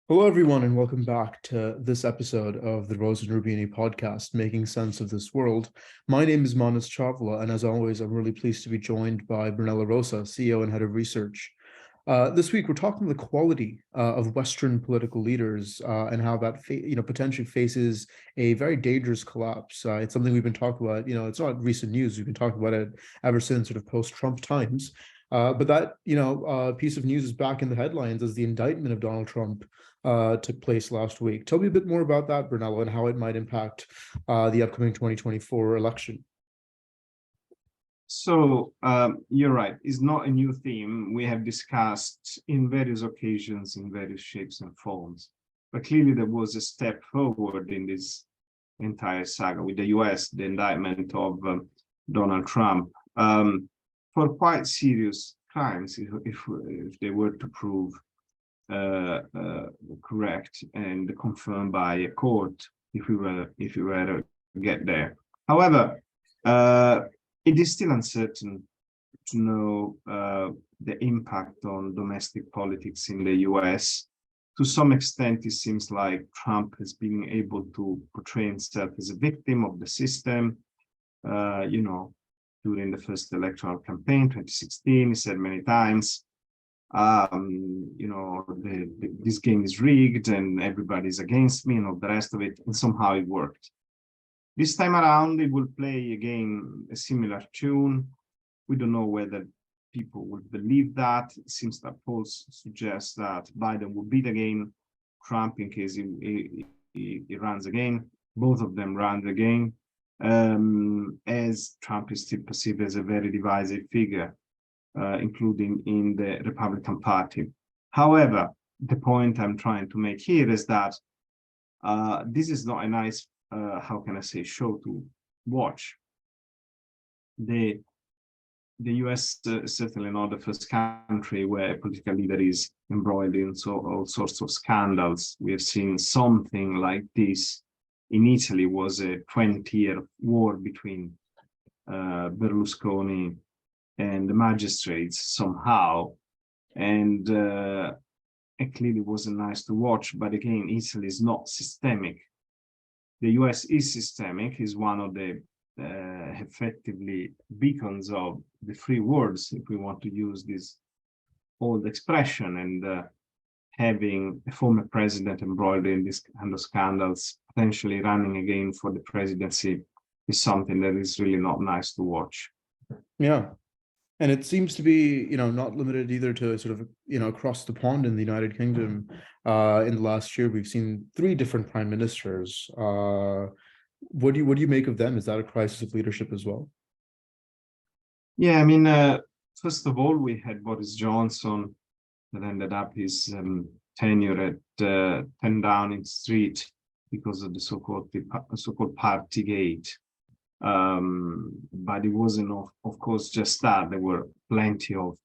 Hello, everyone, and welcome back to this episode of the Rose and Rubini podcast, Making Sense of This World. My name is Manas Chawla, and as always, I'm really pleased to be joined by Brunella Rosa, CEO and Head of Research. This week, we're talking the quality of Western political leaders and how that potentially faces a very dangerous collapse. It's something we've been talking about. It's not recent news. We've been talking about it ever since sort of post-Trump times. But that piece of news is back in the headlines as the indictment of Donald Trump took place last week. Tell me a bit more about that, Brunello, and how it might impact the upcoming 2024 election. So you're right. It's not a new theme. We have discussed in various occasions, in various shapes and forms. But clearly there was a step forward in this entire saga with the US, the indictment of Donald Trump for quite serious crimes if they were to prove correct and confirmed by a court if we were to get there. However, it is still uncertain to know the impact on domestic politics in the US. To some extent, it seems like Trump has been able to portray himself as a victim of the system. During the first electoral campaign, 2016, he said many times, this game is rigged and everybody's against me and all the rest of it, and somehow it worked. This time around, they will play again a similar tune. We don't know whether people would believe that. It seems that polls suggest that Biden will beat again Trump in case he runs again. Both of them run again, as Trump is still perceived as a very divisive figure, including in the Republican Party. However, the point I'm trying to make here is that this is not a nice, show to watch. The US is certainly not the first country where a political leader is embroiled in all sorts of scandals. We have seen something like this in Italy. Was a 20-year war between Berlusconi and the magistrates somehow, and it clearly wasn't nice to watch. But again, Italy is not systemic. The US is systemic, is one of the effectively beacons of the free worlds, if we want to use this old expression, and having a former president embroiled in this kind of scandals, potentially running again for the presidency, is something that is really not nice to watch. Yeah. And it seems to be, not limited either to sort of, across the pond in the United Kingdom. In the last year, we've seen 3 different prime ministers. What do you make of them? Is that a crisis of leadership as well? Yeah, I mean, first of all, we had Boris Johnson that ended up his tenure at 10 Downing Street because of the so-called Partygate. But it wasn't, of course, just that. There were plenty of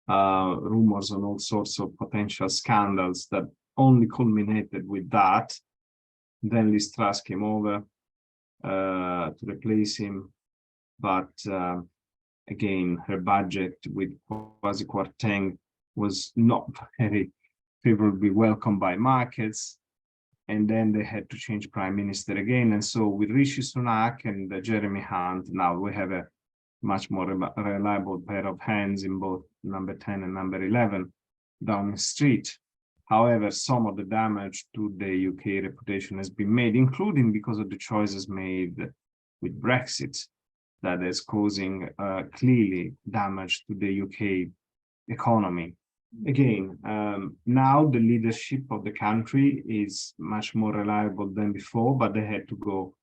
rumors on all sorts of potential scandals that only culminated with that. Then Liz Truss came over to replace him, but again, her budget with Kwasi Kwarteng was not very favorably welcomed by markets. And then they had to change prime minister again. And so with Rishi Sunak and Jeremy Hunt, now we have a much more reliable pair of hands in both number 10 and number 11 Downing Street. However, some of the damage to the UK reputation has been made, including because of the choices made with Brexit that is causing clearly damage to the UK economy. Again, now the leadership of the country is much more reliable than before, but they had to go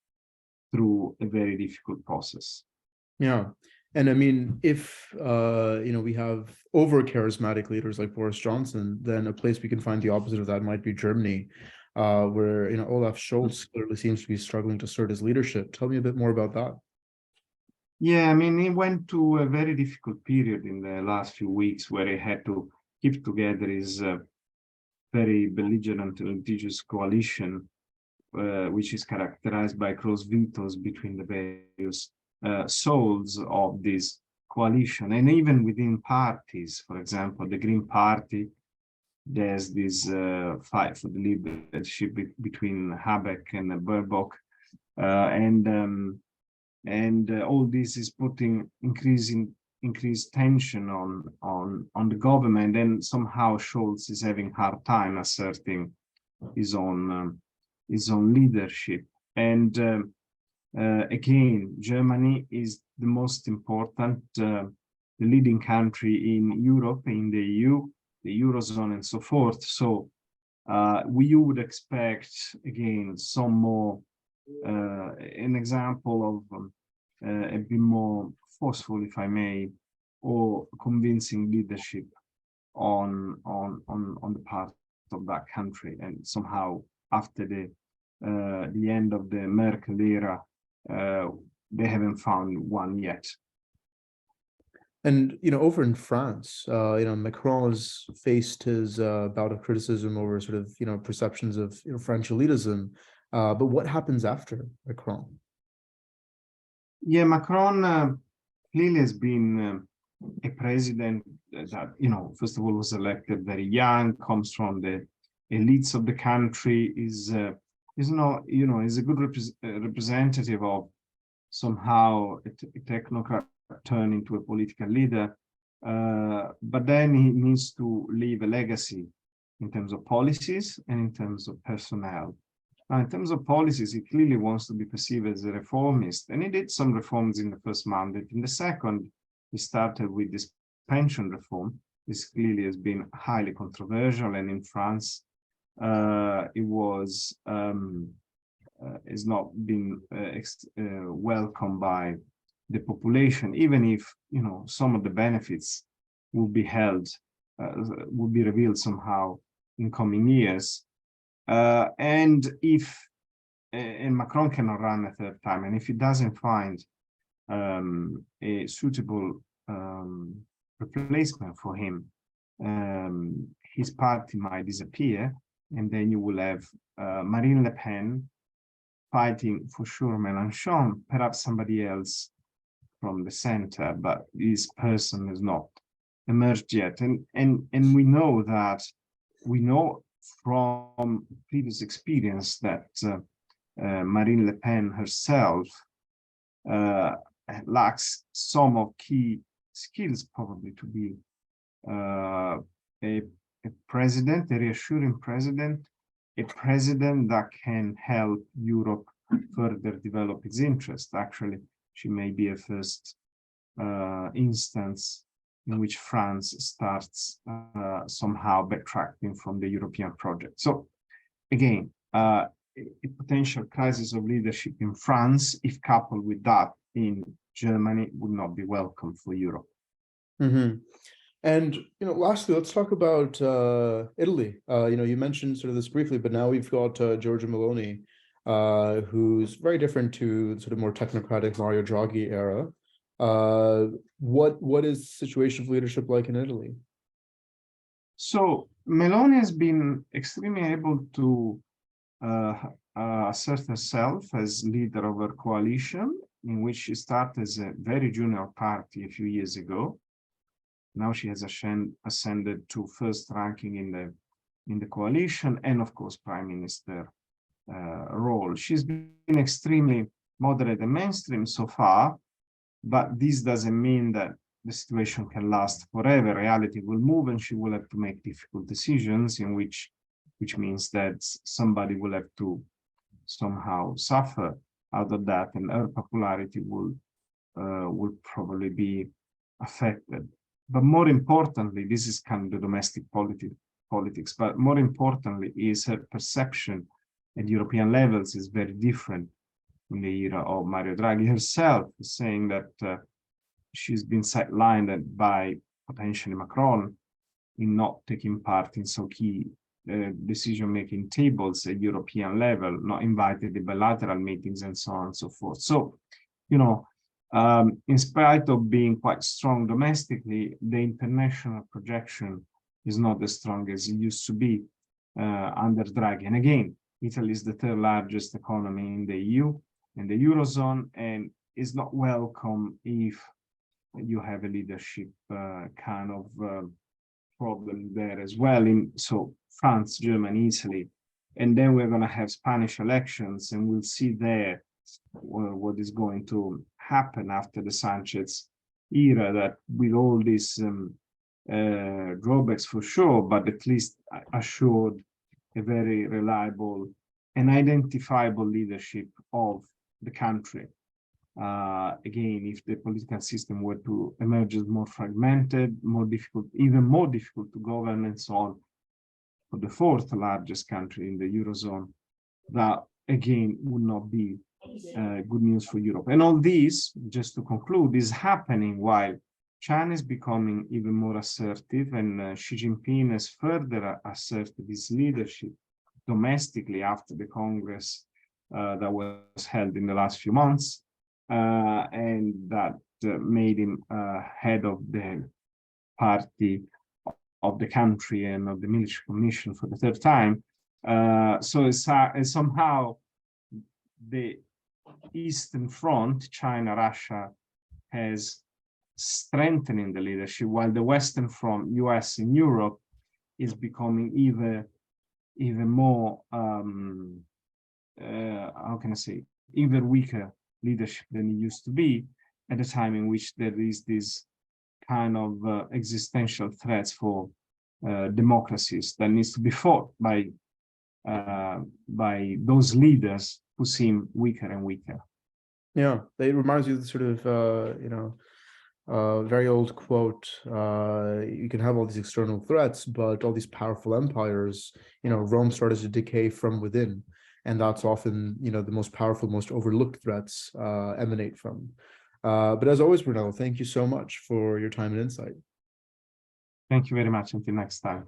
through a very difficult process. Yeah. And I mean, if we have over charismatic leaders like Boris Johnson, then a place we can find the opposite of that might be Germany, where Olaf Scholz clearly seems to be struggling to assert his leadership. Tell me a bit more about that. Yeah, I mean, he went to a very difficult period in the last few weeks where he had to keep together his very belligerent and litigious coalition, which is characterized by cross vetoes between the various souls of this coalition, and even within parties. For example, the Green Party there's this fight for the leadership between Habeck and Baerbock, and all this is putting increased tension on the government, and somehow Scholz is having hard time asserting his own leadership. And again, Germany is the most important, the leading country in Europe, in the EU, the Eurozone, and so forth. So we would expect, again, some more, an example of a bit more forceful, if I may, or convincing leadership on the part of that country. And somehow, after the end of the Merkel era, they haven't found one yet. And over in France, Macron has faced his bout of criticism over sort of perceptions of French elitism. But what happens after Macron? Yeah, Macron clearly has been a president that, first of all, was elected very young, comes from the elites of the country, is a good representative of somehow a technocrat turn into a political leader, but then he needs to leave a legacy in terms of policies and in terms of personnel. Now, in terms of policies, he clearly wants to be perceived as a reformist, and he did some reforms in the first mandate. In the second, he started with this pension reform. This clearly has been highly controversial, and in France, it was has not been welcomed by the population, even if some of the benefits will be will be revealed somehow in coming years. And Macron cannot run a third time, and if he doesn't find a suitable replacement for him, his party might disappear, and then you will have Marine Le Pen fighting for sure Mélenchon, perhaps somebody else from the center, but this person has not emerged yet. And we know from previous experience that Marine Le Pen herself lacks some of key skills, probably, to be a president, a reassuring president, a president that can help Europe further develop its interest. Actually, she may be a first instance in which France starts somehow backtracking from the European project. So again, a potential crisis of leadership in France, if coupled with that in Germany, would not be welcome for Europe. Mm-hmm. And lastly, let's talk about Italy. You mentioned sort of this briefly, but now we've got Giorgia Meloni, who's very different to sort of more technocratic Mario Draghi era. What is the situation of leadership like in Italy? So Meloni has been extremely able to assert herself as leader of her coalition, in which she started as a very junior party a few years ago. Now she has ascended to first ranking in the coalition, and of course prime minister role. She's been extremely moderate and mainstream so far, but this doesn't mean that the situation can last forever. Reality will move, and she will have to make difficult decisions, which means that somebody will have to somehow suffer out of that, and her popularity will probably be affected. But more importantly, this is kind of the domestic politics, but more importantly is her perception at European levels is very different in the era of Mario Draghi. Herself is saying that she's been sidelined by potentially Macron in not taking part in so key decision-making tables at European level, not invited to bilateral meetings and so on and so forth. So, in spite of being quite strong domestically, the international projection is not as strong as it used to be under Draghi. And again, Italy is the third largest economy in the EU and the Eurozone, and is not welcome if you have a leadership kind of problem there as well. So France, Germany, Italy, and then we're going to have Spanish elections, and we'll see there what is going to happen after the Sanchez era. That with all these drawbacks for sure, but at least assured a very reliable and identifiable leadership of the country. Again, if the political system were to emerge as more fragmented, more difficult, even more difficult to govern and so on, for the fourth largest country in the Eurozone, that again would not be good news for Europe. And all this, just to conclude, is happening while China is becoming even more assertive, and Xi Jinping has further asserted his leadership domestically after the Congress that was held in the last few months, and that made him head of the party of the country and of the military commission for the third time. So somehow the Eastern Front, China, Russia, has strengthening the leadership, while the Western Front, US and Europe, is becoming even more, how can I say, even weaker leadership than it used to be at a time in which there is this kind of existential threats for democracies that needs to be fought by those leaders who seem weaker and weaker. Yeah, it reminds you of the sort of very old quote, you can have all these external threats, but all these powerful empires, Rome started to decay from within. And that's often, the most powerful, most overlooked threats emanate from. But as always, Brunello, thank you so much for your time and insight. Thank you very much. Until next time.